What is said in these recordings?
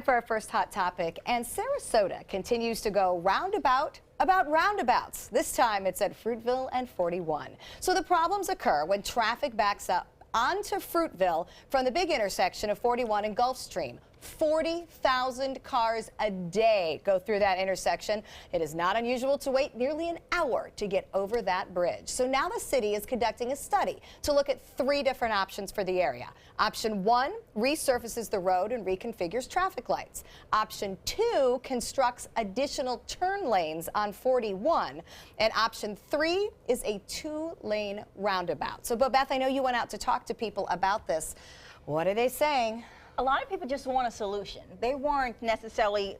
For our first hot topic, and Sarasota continues to go roundabout about roundabouts. This time it's at Fruitville and 41. So the problems occur when traffic backs up onto Fruitville from the big intersection of 41 and Gulfstream. 40,000 cars a day go through that intersection. It is not unusual to wait nearly an hour to get over that bridge. So now the city is conducting a study to look at 3 different options for the area. Option 1 resurfaces the road and reconfigures traffic lights. Option 2 constructs additional turn lanes on 41. And option 3 is a 2-lane roundabout. So, Beth, I know you went out to talk to people about this. What are they saying? A lot of people just want a solution. They weren't necessarily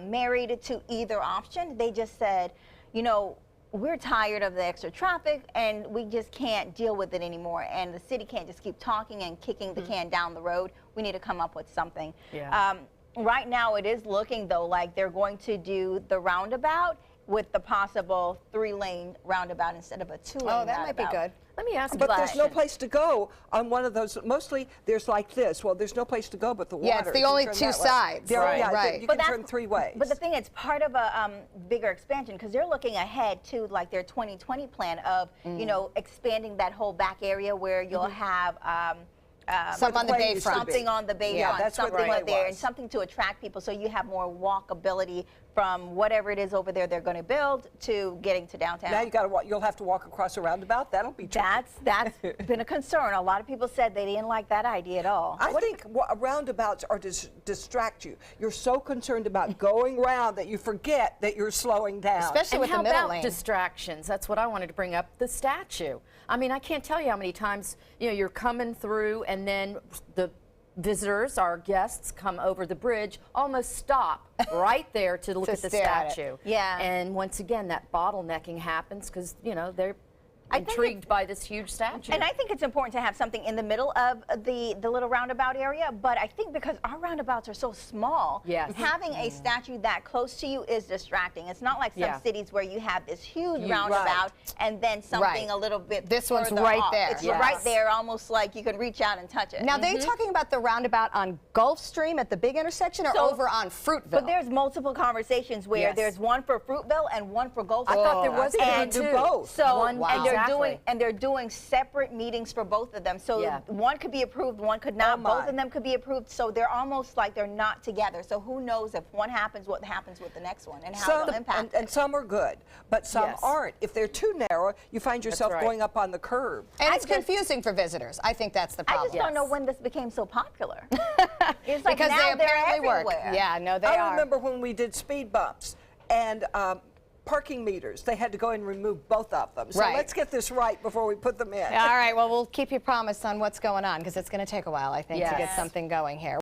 married to either option. They just said, you know, we're tired of the extra traffic and we just can't deal with it anymore. And the city can't just keep talking and kicking the can down the road. We need to come up with something. Yeah. Right now it is looking though like they're going to do the roundabout with the possible 3-lane roundabout instead of a 2-lane roundabout. Oh, that might be good. Let me ask you But there's no place to go on one of those. Mostly there's like this. Well, there's no place to go but the water. Yeah, it's the only 2 sides. Right. Yeah, right. you can turn 3 ways. But the thing, it's part of a bigger expansion because they're looking ahead to like their 2020 plan of, you know, expanding that whole back area where you'll have Something on the bayfront. Something on the bayfront, that's something where right there, and something to attract people so you have more walkability from whatever it is over there they're going to build to getting to downtown. Now you'll have to walk across a roundabout. That'll be tricky. That's been a concern. A lot of people said they didn't like that idea at all. I think roundabouts are to distract you. You're so concerned about going round that you forget that you're slowing down. Especially with the middle lane. How about distractions? That's what I wanted to bring up, the statue. I mean, I can't tell you how many times, you know, you're coming through and then the visitors, our guests, come over the bridge, almost stop right there to look at the statue. Yeah. And once again, that bottlenecking happens because, you know, they're intrigued by this huge statue. And I think it's important to have something in the middle of the little roundabout area, but I think because our roundabouts are so small, yes, having a statue that close to you is distracting. It's not like some cities where you have this huge roundabout and then something a little bit This one's further right off. there. It's right there, almost like you can reach out and touch it. Now, they're talking about the roundabout on Gulfstream at the big intersection or over on Fruitville? But there's multiple conversations where there's one for Fruitville and one for Gulfstream. I thought there was going to do both. So, and they're doing separate meetings for both of them. So one could be approved, one could not. Both of them could be approved. So they're almost like they're not together. So who knows if one happens, what happens with the next one and how it'll impact and some are good, but some aren't. If they're too narrow, you find yourself going up on the curb. And it's confusing for visitors. I think that's the problem. I just don't know when this became so popular. It's like because now they apparently they're work. everywhere. Yeah, no, they are. I remember when we did speed bumps and parking meters. They had to go and remove both of them. So let's get this right before we put them in. All right, well, we'll keep you promised on what's going on because it's going to take a while, I think, to get something going here.